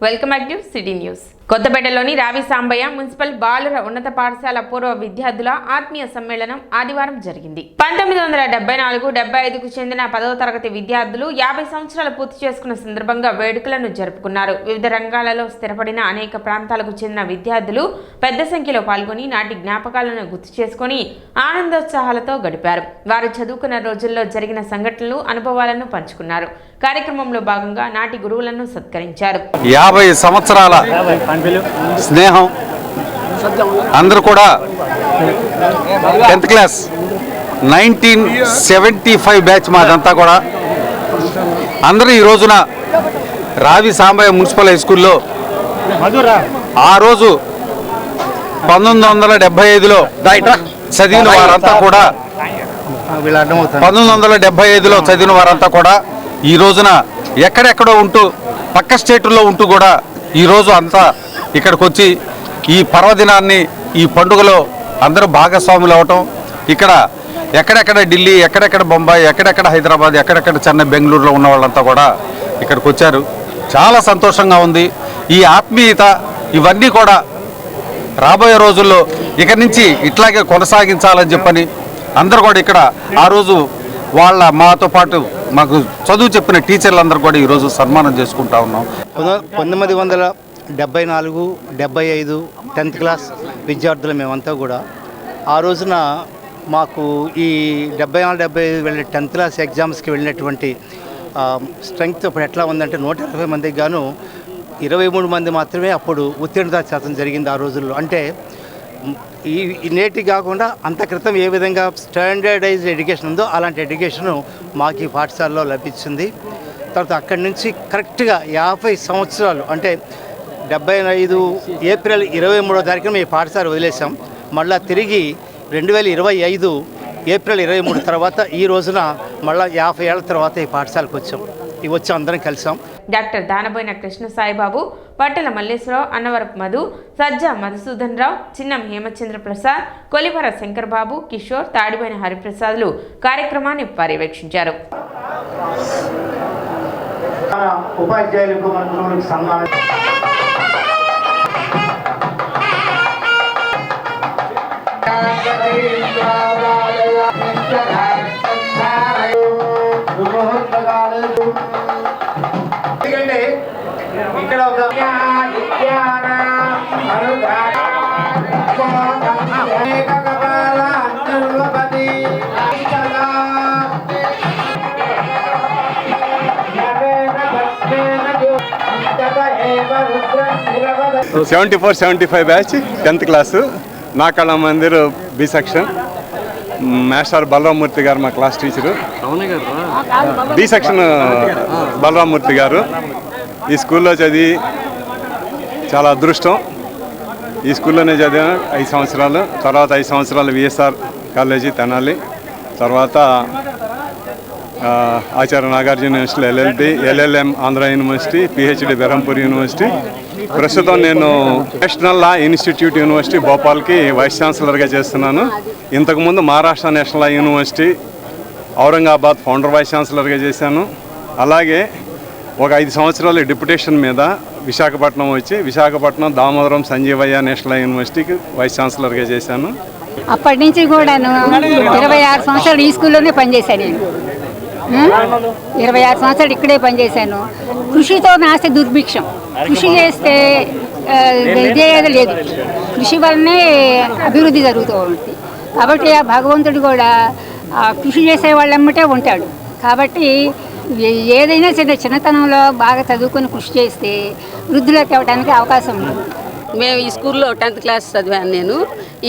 Welcome back to city news. కొత్తపేటలోని Ravi Sambaiah municipal బాలుర ఉన్నత పాఠశాల పూర్వ విద్యార్థుల ఆత్మీయ సమ్మేళనం ఆదివారం జరిగింది. 1974-75కు చెందిన 10వ తరగతి విద్యార్థులు 50 సంవత్సరాలు పూర్తి చేసుకున్న సందర్భంగా వేడుకలను జరుపుకున్నారు. వివిధ రంగాలలో స్థిరపడిన అనేక ప్రాంతాలకు చెందిన విద్యార్థులు పెద్ద సంఖ్యలో పాల్గొని నాటి జ్ఞాపకాలను గుర్తు చేసుకుని ఆనందోత్సాహాలతో గడిపారు. వారు చదువుకున్న రోజుల్లో జరిగిన సంఘటనలు, అనుభవాలను పంచుకున్నారు. కార్యక్రమంలో భాగంగా నాటి గురువులను సత్కరించారు. 50 సంవత్సరాల స్నేహం అందరూ కూడా 10th క్లాస్ 1975 బ్యాచ్ మాదంతా కూడా అందరూ ఈ రోజున రావి సాంబయ్య మున్సిపల్ హై స్కూల్లో ఆ రోజు 1975లో చదివిన వారంతా కూడా 1975లో చదివిన వారంతా కూడా ఈ రోజున ఎక్కడెక్కడో ఉంటూ పక్క స్టేటుల్లో ఉంటూ కూడా ఈరోజు అంతా ఇక్కడికి వచ్చి ఈ పర్వదినాన్ని, ఈ పండుగలో అందరూ భాగస్వాములు అవటం, ఇక్కడ ఎక్కడెక్కడ ఢిల్లీ, ఎక్కడెక్కడ బొంబాయి, ఎక్కడెక్కడ హైదరాబాద్, ఎక్కడెక్కడ చెన్నై, బెంగళూరులో ఉన్న వాళ్ళంతా కూడా ఇక్కడికి వచ్చారు. చాలా సంతోషంగా ఉంది. ఈ ఆత్మీయత ఇవన్నీ కూడా రాబోయే రోజుల్లో ఇక్కడి నుంచి ఇట్లాగే కొనసాగించాలని చెప్పని అందరూ కూడా ఇక్కడ ఆ రోజు మాతో పాటు మాకు చదువు చెప్పిన టీచర్లందరూ కూడా ఈరోజు సన్మానం చేసుకుంటా ఉన్నాం. 1974-75 10th క్లాస్ విద్యార్థులు మేమంతా కూడా ఆ రోజున మాకు ఈ 74-75 వెళ్ళే 10th క్లాస్ ఎగ్జామ్స్కి వెళ్ళినటువంటి స్ట్రెంగ్త్ ఇప్పుడు ఎట్లా ఉందంటే 120 మందికి గాను 23 మంది మాత్రమే అప్పుడు ఉత్తీర్ణత శాతం జరిగింది ఆ రోజుల్లో. అంటే ఈ నేటి కాకుండా అంత క్రితం ఏ విధంగా స్టాండర్డైజ్డ్ ఎడ్యుకేషన్ ఉందో అలాంటి ఎడ్యుకేషను మాకు ఈ పాఠశాలలో లభించింది. తర్వాత అక్కడి నుంచి కరెక్ట్గా 50 సంవత్సరాలు అంటే 75 ఏప్రిల్ 23వ తారీఖున ఈ పాఠశాల వదిలేసాం. మళ్ళీ తిరిగి 2025 ఏప్రిల్ 23 తర్వాత ఈ రోజున మళ్ళీ 50 ఏళ్ల తర్వాత ఈ పాఠశాలకు వచ్చి అందరం కలిసాం. డాక్టర్ దానబోయిన కృష్ణ సాయిబాబు, పట్టెల మల్లేశ్వరరావు, అన్నవరపు మధు, సజ్జా మధుసూదన్ రావు, చిన్నం హేమచంద్ర ప్రసాద్, కొలివర శంకర్ బాబు, కిషోర్, తాడిపోయిన హరిప్రసాద్లు కార్యక్రమాన్ని పర్యవేక్షించారు. ఉపాధ్యాయులకు మంత్రులకు సన్మానం ఎందుకంటే ఇక్కడ ఒక '74, 75 బ్యాచ్ 10th క్లాసు నాకళ్ళ Mandir B section. Master Balaramurthy గారు మా class teacher. B section Balaramurthy గారు ఈ స్కూల్లో చదివి చాలా అదృష్టం. ఈ స్కూల్లోనే చదివా 5 సంవత్సరాలు. తర్వాత 5 సంవత్సరాలు విఎస్ఆర్ కాలేజీ తెనాలి, తర్వాత Acharya Nagarjuna university LLB, LLM Andhra university, PhD Berhampur university. ప్రస్తుతం నేను నేషనల్ లా ఇన్స్టిట్యూట్ యూనివర్సిటీ భోపాల్కి వైస్ ఛాన్సలర్గా చేస్తున్నాను. ఇంతకుముందు Maharashtra national law university Aurangabad founder vice ఛాన్సలర్గా చేశాను. అలాగే ఒక 5 సంవత్సరాలు డిప్యుటేషన్ మీద విశాఖపట్నం వచ్చి విశాఖపట్నం దామోదరం సంజీవయ్య నేషనల్ లా యూనివర్సిటీకి వైస్ ఛాన్సలర్గా చేశాను. అప్పటి నుంచి కూడా 26 సంవత్సరాలు ఈ స్కూల్లోనే పనిచేశాను. నేను 26 సంవత్సరాలు ఇక్కడే పనిచేశాను. కృషితో నాస్తే దుర్భిక్షం. కృషి చేస్తే ఇదే లేదు. కృషి వల్లనే అభివృద్ధి జరుగుతూ ఉంటుంది. కాబట్టి ఆ భగవంతుడు కూడా కృషి చేసే వాళ్ళమ్మటే ఉంటాడు. కాబట్టి ఏదైనా చిన్నతనంలో బాగా చదువుకొని కృషి చేస్తే వృద్ధిలోకి అవ్వడానికి అవకాశం ఉంది. మేము ఈ స్కూల్లో 10th క్లాస్ చదివాను. నేను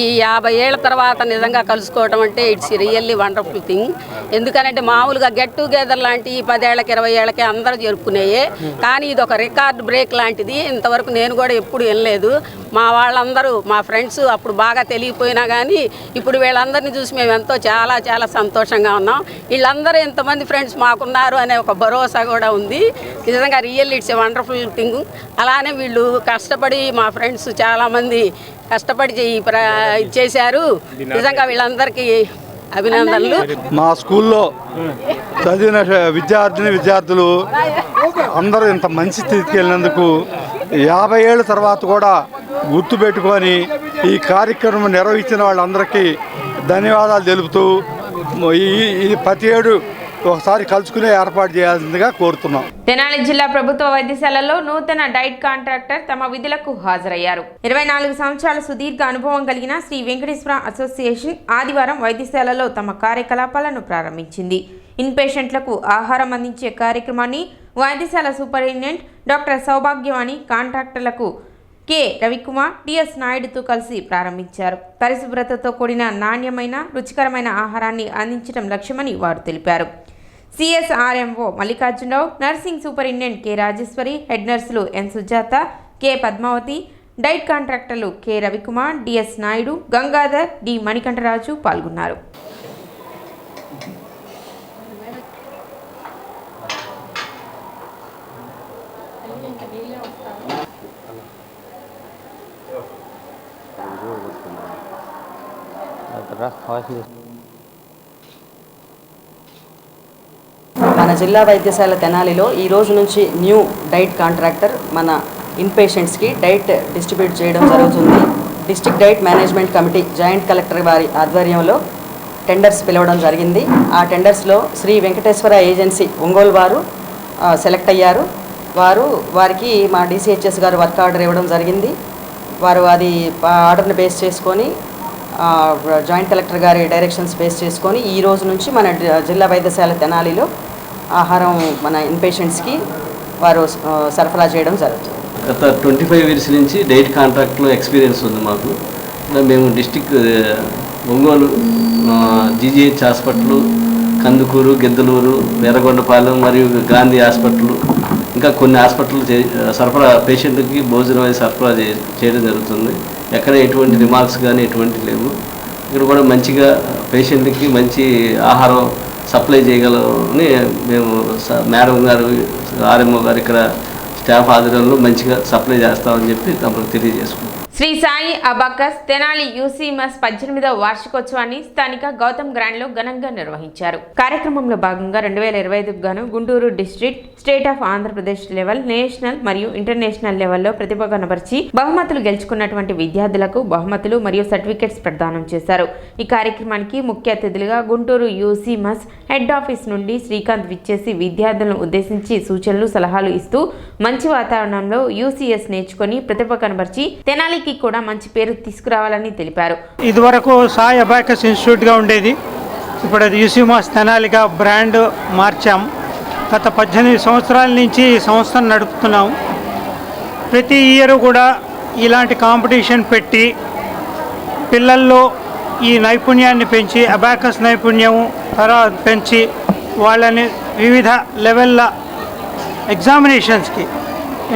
ఈ 50 ఏళ్ల తర్వాత నిజంగా కలుసుకోవడం అంటే ఇట్స్ రియల్లీ వండర్ఫుల్ థింగ్. ఎందుకనంటే మామూలుగా గెట్ టుగెదర్ లాంటి 10 ఏళ్ళకి 20 ఏళ్ళకి అందరూ జరుపుకునేయే, కానీ ఇది ఒక రికార్డ్ బ్రేక్ లాంటిది. ఇంతవరకు నేను కూడా ఎప్పుడు వినలేదు. మా వాళ్ళందరూ మా ఫ్రెండ్స్ అప్పుడు బాగా తెలియపోయినా కానీ ఇప్పుడు వీళ్ళందరినీ చూసి మేము ఎంతో చాలా చాలా సంతోషంగా ఉన్నాం. వీళ్ళందరూ ఎంతమంది ఫ్రెండ్స్ మాకున్నారు అనే ఒక భరోసా కూడా ఉంది. నిజంగా really it's a wonderful thing. అలానే వీళ్ళు కష్టపడి మా ఫ్రెండ్స్ చాలామంది కష్టపడి చేశారు. నిజంగా వీళ్ళందరికీ అభినందనలు. మా స్కూల్లో చదివిన విద్యార్థులు అందరూ ఇంత మంచి స్థితికి వెళ్ళినందుకు 50 ఏళ్ళ తర్వాత కూడా గుర్తుపెట్టుకొని ఈ కార్యక్రమం నిర్వహించిన వాళ్ళందరికీ ధన్యవాదాలు తెలుపుతూ ఈ ప్రతి ఏడు ఒకసారి కలుసుకునే ఏర్పాటు చేయాల్సిందిగా కోరుతున్నాం. తెనాలి జిల్లా ప్రభుత్వ వైద్యశాలలో నూతన డైట్ కాంట్రాక్టర్ తమ విధులకు హాజరయ్యారు. 24 సంవత్సరాల సుదీర్ఘ అనుభవం కలిగిన శ్రీ వెంకటేశ్వర అసోసియేషన్ ఆదివారం వైద్యశాలలో తమ కార్యకలాపాలను ప్రారంభించింది. ఇన్ పేషెంట్లకు ఆహారం అందించే కార్యక్రమాన్ని వైద్యశాల సూపరింటెండెంట్ డాక్టర్ సౌభాగ్యవాణి కాంట్రాక్టర్లకు కె రవికుమార్, టిఎస్ నాయుడుతో కలిసి ప్రారంభించారు. పరిశుభ్రతతో కూడిన నాణ్యమైన రుచికరమైన ఆహారాన్ని అందించడం లక్ష్యమని వారు తెలిపారు. CSRMO Mallikarjunarao, nursing superintendent K Rajeswari, head నర్సులు N Sujatha, K Padmavathi, diet కాంట్రాక్టర్లు K Ravikumar, DS Naidu, Gangadhar, D Manikantaraju పాల్గొన్నారు. మన జిల్లా వైద్యశాల తెనాలిలో ఈ రోజు నుంచి న్యూ డైట్ కాంట్రాక్టర్ మన ఇన్పేషెంట్స్కి డైట్ డిస్ట్రిబ్యూట్ చేయడం జరుగుతుంది. District diet management committee joint collector వారి ఆధ్వర్యంలో టెండర్స్ పిలవడం జరిగింది. ఆ టెండర్స్లో శ్రీ వెంకటేశ్వర ఏజెన్సీ ఒంగోలు వారు సెలెక్ట్ అయ్యారు. వారికి మా డిసిహెచ్ఎస్ గారు వర్క్ ఆర్డర్ ఇవ్వడం జరిగింది. వారు అది ఆర్డర్ని బేస్ చేసుకొని జాయింట్ కలెక్టర్ గారి డైరెక్షన్స్ బేస్ చేసుకొని ఈ రోజు నుంచి మన జిల్లా వైద్యశాల తెనాలిలో ఆహారం మన ఇన్పేషెంట్స్కి వారు సరఫరా చేయడం జరుగుతుంది. గత 25 ఇయర్స్ నుంచి డైట్ కాంట్రాక్ట్లో ఎక్స్పీరియన్స్ ఉంది మాకు. మేము district Ongole GGH hospital, Kandukur, Giddalur, Veeragondapalem మరియు గాంధీ హాస్పిటల్, ఇంకా కొన్ని హాస్పిటల్ సరఫరా పేషెంట్కి భోజనం అది సరఫరా చేయడం జరుగుతుంది. ఎక్కడ ఎటువంటి రిమార్క్స్ కానీ ఎటువంటి లేవు. ఇక్కడ కూడా మంచిగా పేషెంట్కి మంచి ఆహారం సప్లై చేయగలని మేము మేడం గారు, ఆర్ఎంఓ గారు ఇక్కడ స్టాఫ్ ఆధ్వర్యంలో మంచిగా సప్లై చేస్తామని చెప్పి తమకు తెలియజేసుకుంటాం. శ్రీ సాయి అబాకస్ తెనాలి యూసీఎంఎస్ 18వ వార్షికోత్సవాన్ని స్థానిక గౌతమ్ గ్రాండ్లో ఘనంగా నిర్వహించారు. కార్యక్రమంలో భాగంగా 2025కు గాను Guntur district, state of Andhra Pradesh level, national మరియు ఇంటర్నేషనల్ లెవెల్లో ప్రతిభ కనబర్చి బహుమతులు గెలుచుకున్నటువంటి విద్యార్థులకు బహుమతులు మరియు సర్టిఫికెట్స్ ప్రదానం చేశారు. ఈ కార్యక్రమానికి ముఖ్య అతిథులుగా గుంటూరు యూసీఎంఎస్ హెడ్ ఆఫీస్ నుండి శ్రీకాంత్ విచ్చేసి విద్యార్థులను ఉద్దేశించి సూచనలు, సలహాలు ఇస్తూ మంచి వాతావరణంలో యూసీఎస్ నేర్చుకుని ప్రతిభ కనబర్చి తెనాలి కూడా మంచి పేరు తీసుకురావాలని తెలిపారు. ఇదివరకు సాయి అబాకస్ ఇన్స్టిట్యూట్గా ఉండేది. ఇప్పుడు అది యూసీఎంఎస్ తెనాలిగా బ్రాండ్ మార్చాం. గత 18 సంవత్సరాల నుంచి ఈ సంస్థను నడుపుతున్నాం. ప్రతి ఇయర్ కూడా ఇలాంటి కాంపిటీషన్ పెట్టి పిల్లల్లో ఈ నైపుణ్యాన్ని పెంచి అబాకస్ నైపుణ్యం తర్వాత పెంచి వాళ్ళని వివిధ లెవెల్ల ఎగ్జామినేషన్స్కి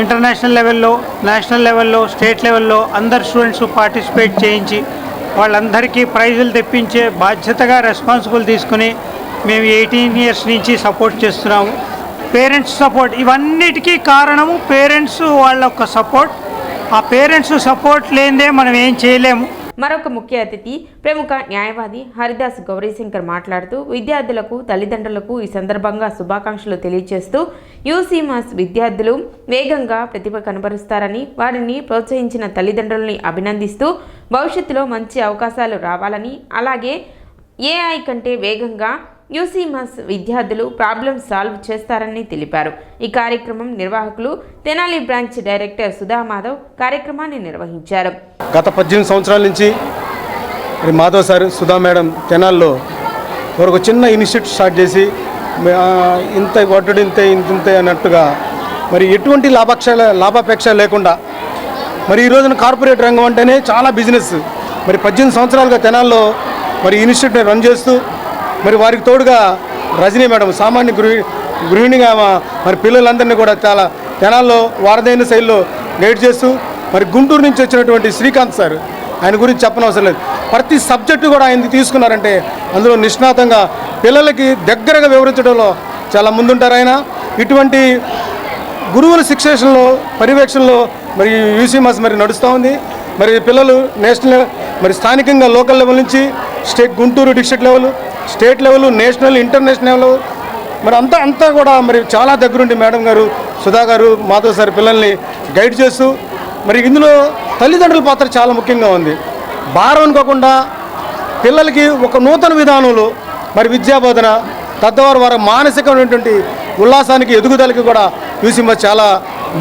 ఇంటర్నేషనల్ లెవెల్లో, నేషనల్ లెవెల్లో, స్టేట్ లెవెల్లో అందరు స్టూడెంట్స్ పార్టిసిపేట్ చేయించి వాళ్ళందరికీ ప్రైజులు తెప్పించే బాధ్యతగా రెస్పాన్సిబుల్ తీసుకుని మేము 18 ఇయర్స్ నుంచి సపోర్ట్ చేస్తున్నాము. పేరెంట్స్ సపోర్ట్ ఇవన్నిటికీ కారణము పేరెంట్స్ వాళ్ళ యొక్క సపోర్ట్. ఆ పేరెంట్స్ సపోర్ట్ లేనిదే మనం ఏం చేయలేము. మరొక ముఖ్య అతిథి ప్రముఖ న్యాయవాది హరిదాస్ గౌరీశంకర్ మాట్లాడుతూ విద్యార్థులకు, తల్లిదండ్రులకు ఈ సందర్భంగా శుభాకాంక్షలు తెలియజేస్తూ యూసీఎంఎస్ విద్యార్థులు వేగంగా ప్రతిభ కనబరుస్తారని, వారిని ప్రోత్సహించిన తల్లిదండ్రులని అభినందిస్తూ భవిష్యత్తులో మంచి అవకాశాలు రావాలని, అలాగే ఏఐ కంటే వేగంగా యూసీఎంఎస్ విద్యార్థులు ప్రాబ్లమ్ సాల్వ్ చేస్తారని తెలిపారు. ఈ కార్యక్రమం నిర్వాహకులు తెనాలి బ్రాంచ్ డైరెక్టర్ సుధా మాధవ్ కార్యక్రమాన్ని నిర్వహించారు. గత 18 సంవత్సరాల నుంచి మాధవ్ సార్, సుధా మేడం తెనాల్లో ఒక చిన్న ఇన్స్టిట్యూట్ స్టార్ట్ చేసి ఇంత వడ్డు ఇంత అన్నట్టుగా మరి ఎటువంటి లాభాపేక్ష లేకుండా మరి ఈ రోజున కార్పొరేట్ రంగం అంటేనే చాలా బిజినెస్. మరి 18 సంవత్సరాలుగా తెనాల్లో మరి ఇన్స్టిట్యూట్ని రన్ చేస్తూ మరి వారికి తోడుగా రజనీ మేడం సామాన్య గృహిణిగా మరి పిల్లలందరినీ కూడా చాలా తెనాల్లో వారదైన శైలిలో గైడ్ చేస్తూ మరి గుంటూరు నుంచి వచ్చినటువంటి శ్రీకాంత్ సార్, ఆయన గురించి చెప్పనవసరం లేదు. ప్రతి సబ్జెక్టు కూడా ఆయన తీసుకున్నారంటే అందులో నిష్ణాతంగా పిల్లలకి దగ్గరగా వివరించడంలో చాలా ముందుంటారు ఆయన. ఇటువంటి గురువుల శిక్షణలో, పర్యవేక్షణలో మరి యూసీఎంఎస్ మరి నడుస్తూ ఉంది. మరి పిల్లలు నేషనల్, మరి స్థానికంగా లోకల్ లెవెల్ నుంచి Guntur district level, state level, national, international level మరి అంతా కూడా మరి చాలా దగ్గరుండి మేడం గారు సుధా గారు మాధవ్ సార్ పిల్లల్ని గైడ్ చేస్తూ మరి ఇందులో తల్లిదండ్రుల పాత్ర చాలా ముఖ్యంగా ఉంది. భారం అనుకోకుండా పిల్లలకి ఒక నూతన విధానంలో మరి విద్యాబోధన తద్వారా వారి మానసికమైనటువంటి ఉల్లాసానికి ఎదుగుదలకి కూడా యూసీఎంఆ చాలా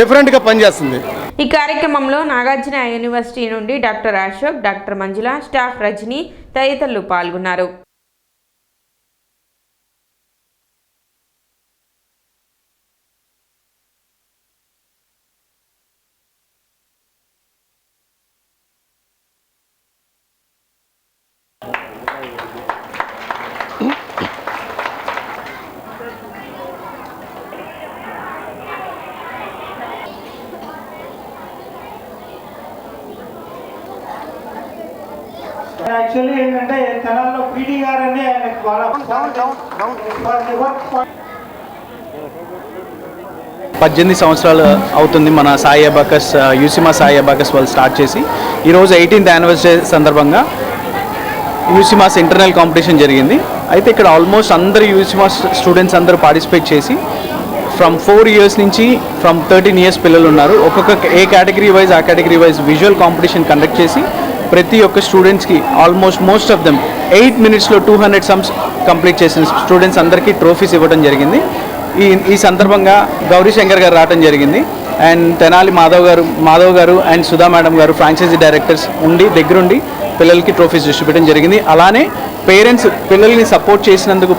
డిఫరెంట్గా పనిచేస్తుంది. ఈ కార్యక్రమంలో నాగార్జున యూనివర్సిటీ నుండి డాక్టర్ అశోక్, డాక్టర్ మంజుల, స్టాఫ్ రజని తదితరులు పాల్గొన్నారు. యాక్చువల్లీ ఏంటంటే తెలంగాణలో పీడీ గారు అనే వాళ్ళ 18 సంవత్సరాలు అవుతుంది మన సాయి అబాకస్ యూసీఎంఆ సాయి అబాకస్ వాళ్ళు స్టార్ట్ చేసి. ఈరోజు 18th యానివర్సరీ సందర్భంగా యూసీఎంఆస్ ఇంటర్నల్ కాంపిటీషన్ జరిగింది. అయితే ఇక్కడ ఆల్మోస్ట్ అందరు యూసీఎంఆ స్టూడెంట్స్ అందరూ పార్టిసిపేట్ చేసి ఫ్రమ్ 4 ఇయర్స్ నుంచి ఫ్రమ్ 13 ఇయర్స్ పిల్లలు ఉన్నారు. ఒక్కొక్క ఏ కేటగిరీ వైజ్ ఆ category wise visual competition conduct చేసి ప్రతి ఒక్క స్టూడెంట్స్కి ఆల్మోస్ట్ మోస్ట్ ఆఫ్ దెమ్ 8 మినిట్స్లో 200 సమ్స్ కంప్లీట్ చేసిన స్టూడెంట్స్ అందరికీ ట్రోఫీస్ ఇవ్వడం జరిగింది. ఈ సందర్భంగా గౌరీ శంకర్ గారు రావడం జరిగింది. అండ్ తెనాలి మాధవ్ గారు అండ్ సుధా మేడం గారు ఫ్రాంచైజీ డైరెక్టర్స్ ఉండి దగ్గరుండి పిల్లలకి ట్రోఫీస్ డిస్ట్రిబ్యూట్ జరిగింది. అలానే పేరెంట్స్ పిల్లల్ని సపోర్ట్ చేసినందుకు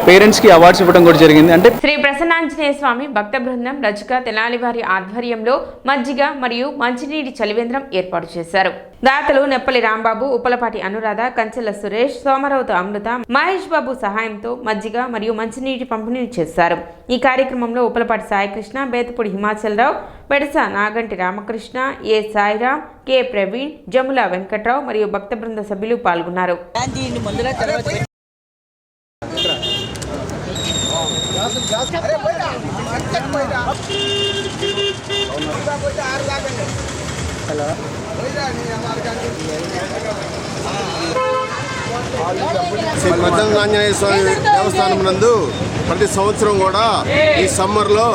పేరెంట్స్కి అవార్డ్స్ ఇవ్వడం కూడా జరిగింది. అంటే శ్రీ ప్రసన్నాంజనేయ స్వామి భక్త బృందం రజక తెనాలి వారి ఆధ్వర్యంలో మజ్జిగ మరియు మంచినీటి చలివేంద్రం ఏర్పాటు చేశారు. దాతలు నెప్పలి రాంబాబు, ఉప్పలపాటి అనురాధ, కంచెల సురేష్, సోమరవత అమృత, మహేష్ బాబు సహాయంతో మజ్జిగ మరియు మంచినీటి పంపిణీ చేశారు. ఈ కార్యక్రమంలో ఉప్పలపాటి సాయికృష్ణ, బేతపూడి హిమాచల్ రావు, బెడస నాగంటి రామకృష్ణ, ఏ సాయిరామ్, కె ప్రవీణ్, జముల వెంకట్రావు మరియు భక్త బృంద సభ్యులు పాల్గొన్నారు. శ్రీ ప్రసన్నాంజనేయ స్వామి దేవస్థానం నందు ప్రతి సంవత్సరం కూడా ఈ సమ్మర్లో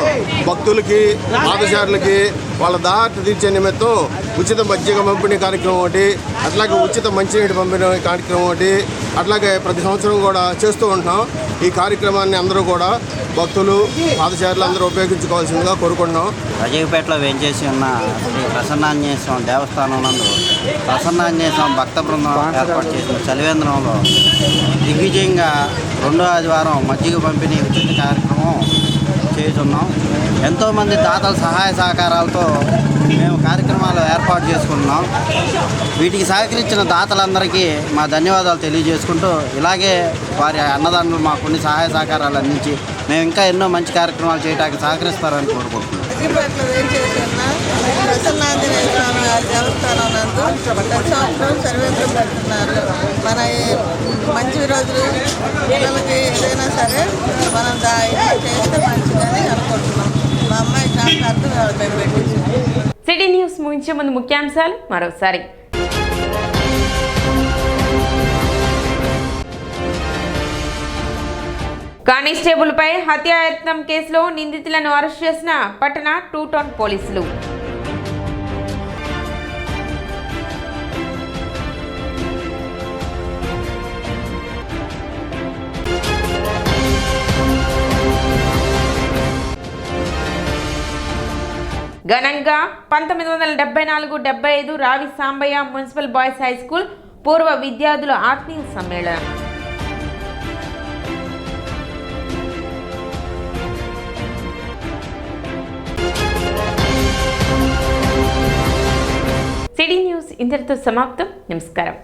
భక్తులకి పాదచారులకి వాళ్ళ దాహత తీర్చే నిమిత్తం ఉచిత మజ్జిగ పంపిణీ కార్యక్రమం ఒకటి, అట్లాగే ఉచిత మంచినీటి పంపిణీ కార్యక్రమం ఒకటి, అట్లాగే ప్రతి సంవత్సరం కూడా చేస్తూ ఉంటాం. ఈ కార్యక్రమాన్ని అందరూ కూడా భక్తులు పాదచారులు అందరూ ఉపయోగించుకోవాల్సిందిగా కోరుకుంటున్నాం. రజీపేటలో వేంచేసి ఉన్న శ్రీ ప్రసన్నాంజనేయ స్వామి దేవస్థానం నందు ప్రసన్నాంజనేయ స్వామి భక్త బృందం ఏర్పాటు చేసిన చలివేంద్రంలో దిగ్విజయంగా 2వ ఆదివారం మజ్జిగ పంపిణీ ఉచిత కార్యక్రమం చేస్తున్నాం. ఎంతోమంది దాతల సహాయ సహకారాలతో మేము కార్యక్రమాలు ఏర్పాటు చేసుకుంటున్నాం. వీటికి సహకరించిన దాతలందరికీ మా ధన్యవాదాలు తెలియజేసుకుంటూ ఇలాగే వారి అన్నదానులు మాకు కొన్ని సహాయ సహకారాలు అందించి మేము ఇంకా ఎన్నో మంచి కార్యక్రమాలు చేయడానికి సహకరిస్తారని కోరుకుంటున్నాం. ప్రసన్నాంజనేయ స్వామి దేవస్థానం నందు ప్రతి సంవత్సరం సర్వేంద్రం పెడుతున్నారు. మన మంచి రోజులు పిల్లలకి ఏదైనా సరే మనం చేస్తే మంచిదని అనుకుంటున్నాం. మా అమ్మాయి కాంట్రాక్ట్ వాళ్ళ పేరు పెట్టింది. సిటీ న్యూస్ ముగించే ముందు ముఖ్యాంశాలు మరోసారి. కానిస్టేబుల్పై హత్యాయత్నం కేసులో నిందితులను అరెస్ట్ చేసిన పట్టణ 2 టౌన్ పోలీసులు. ఘనంగా 1974-75 Ravi Sambaiah municipal boys high school పూర్వ విద్యార్థుల ఆత్మీయ సమ్మేళనం. సిటీ న్యూస్ ఇంతటితో సమాప్తం. నమస్కారం.